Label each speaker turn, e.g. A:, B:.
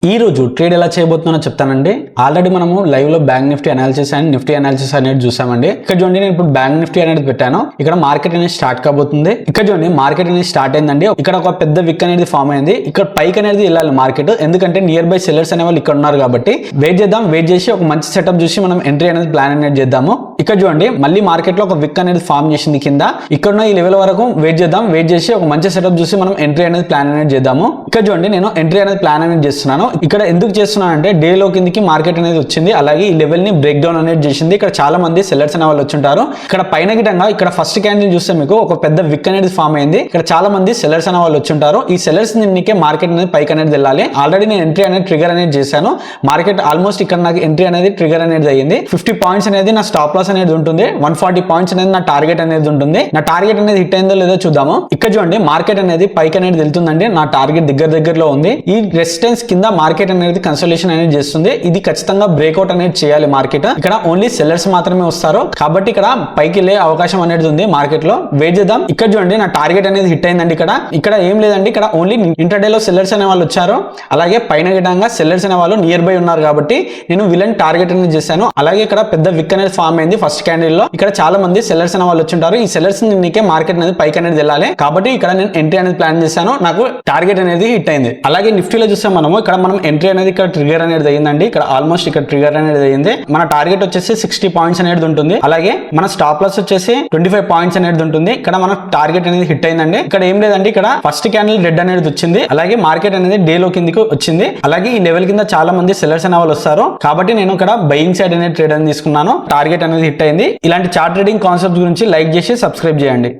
A: ఈ రోజు ట్రేడ్ ఎలా చేయబోతున్నానో చెప్తానండి. ఆల్రెడీ మనము లైవ్ లో bank Nifty analysis and Nifty analysis అనేది చూసామండి. ఇక్కడ చూడండి, నేను ఇప్పుడు బ్యాంక్ నిఫ్టీ అనేది పెట్టాను. ఇక్కడ మార్కెట్ అనేది స్టార్ట్ కాబోతుంది. ఇక్కడ చూడండి, మార్కెట్ అనేది స్టార్ట్ అయిందండి. ఇక్కడ ఒక పెద్ద విక్ అనేది ఫామ్ అయింది. ఇక్కడ పైకి అనేది వెళ్ళాలి మార్కెట్, ఎందుకంటే నియర్ బై సెల్లర్స్ అనే వాళ్ళు ఇక్కడ ఉన్నారు కాబట్టి వెయిట్ చేద్దాం. వెయిట్ చేసి ఒక మంచి సెటప్ చూసి మనం ఎంట్రీ అనేది ప్లాన్ అనేది చేద్దాము. ఇక్కడ చూడండి, మళ్ళీ మార్కెట్ లో ఒక విక్ అనేది ఫామ్ చేసింది కింద. ఇక్కడ ఉన్న ఈ లెవెల్ వరకు వెయిట్ చేద్దాం. వెయిట్ చేసి ఒక మంచి సెటప్ చూసి మనం ఎంట్రీ అనేది ప్లాన్ అనేది చేద్దాము. ఇక్కడ చూడండి, నేను ఎంట్రీ అనేది ప్లాన్ అనేది చేస్తున్నాను. ఇక్కడ ఎందుకు చేస్తున్నాను అంటే డే లో కిందికి మార్కెట్ అనేది వచ్చింది, అలాగే ఈ లెవెల్ ని బ్రేక్ డౌన్ అనేది చేసింది. ఇక్కడ చాలా మంది సెల్లర్స్ అనే వాళ్ళు వచ్చుంటారు. ఇక్కడ పైన గిటంగా ఇక్కడ ఫస్ట్ క్యాండిల్ చూస్తే మీకు ఒక పెద్ద విక్ అనేది ఫామ్ అయింది. ఇక్కడ చాలా మంది సెల్లర్స్ అనే వాళ్ళు వచ్చుంటారు. ఈ సెల్లర్స్ నిన్నకే మార్కెట్ అనేది పైకి అనేది వెళ్ళాలి. ఆల్రెడీ నేను ఎంట్రీ అనేది ట్రిగర్ అనేది చేశాను. మార్కెట్ ఆల్మోస్ట్ ఇక్కడ నాకు ఎంట్రీ అనేది ట్రిగర్ అనేది అయ్యింది. 50 పాయింట్స్ అనేది నా స్టాప్ లాస్ అనేది ఉంటుంది. 140 పాయింట్స్ అనేది నా టార్గెట్ అనేది ఉంటుంది. నా టార్గెట్ అనేది హిట్ అయిందో లేదో చూద్దాము. ఇక్కడ చూడండి, మార్కెట్ అనేది పైకి అనేది వెళ్తుందండి. నా టార్గెట్ దగ్గరలో ఉంది. ఈ రెసిస్టెన్స్ కింద మార్కెట్ అనేది కన్సోలేషన్ అనేది చేస్తుంది. ఇది ఖచ్చితంగా బ్రేక్అవుట్ అనేది చేయాలి మార్కెట్. ఇక్కడ ఓన్లీ సెల్లర్స్ మాత్రమే వస్తారు కాబట్టి ఇక్కడ పైకి వెళ్ళే అవకాశం అనేది ఉంది మార్కెట్ లో. వెయిట్ చేద్దాం. ఇక్కడ చూడండి, నా టార్గెట్ అనేది హిట్ అయిందండి. ఇక్కడ ఏం లేదండి, ఇక్కడ ఓన్లీ ఇంటర్డే లో సెల్లర్స్ అనే వాళ్ళు వచ్చారు. అలాగే పైన గిటంగా సెల్లర్స్ అనే వాళ్ళు నియర్ బై ఉన్నారు కాబట్టి నేను వీళ్ళని టార్గెట్ అనేది చేశాను. అలాగే ఇక్కడ పెద్ద విక్ అనేది ఫామ్ అయింది ఫస్ట్ క్యాండిల్ లో. ఇక్కడ చాలా మంది సెల్లర్స్ అనే వాళ్ళు వచ్చుంటారు. ఈ సెల్లర్స్ నీకే మార్కెట్ అనేది పైకి అనేది వెళ్ళాలి కాబట్టి ఇక్కడ నేను ఎంట్రీ అనేది ప్లాన్ చేశాను. నాకు టార్గెట్ అనేది హిట్ అయింది. అలాగే నిఫ్టీలో చూస్తే మనము ఇక్కడ మనం ఎంట్రీ అనేది ఇక్కడ ట్రిగర్ అనేది అయ్యిందండి. ఇక్కడ ఆల్మోస్ట్ ఇక్కడ ట్రిగర్ అనేది అయ్యింది. మన టార్గెట్ వచ్చేసి 60 పాయింట్స్ అనేది ఉంటుంది. అలాగే మన స్టాప్ లాస్ వచ్చేసి 25 పాయింట్స్ అనేది ఉంటుంది. ఇక్కడ మన టార్గెట్ అనేది హిట్ అయిందండి. ఇక్కడ ఏం లేదండి, ఇక్కడ ఫస్ట్ క్యాండిల్ రెడ్ అనేది వచ్చింది. అలాగే మార్కెట్ అనేది డే లో కిందికి వచ్చింది. అలాగే ఈ లెవెల్ కింద చాలా మంది సెల్లర్స్ అనే వాళ్ళు వస్తారు కాబట్టి నేను ఇక్కడ బయింగ్ సైడ్ అనేది ట్రేడ్ అని తీసుకున్నాను. టార్గెట్ అనేది హిట్ అయింది. ఇలాంటి చార్ట్ ట్రేడింగ్ కాన్సెప్ట్ గురించి లైక్ చేసి సబ్స్క్రైబ్ చేయండి.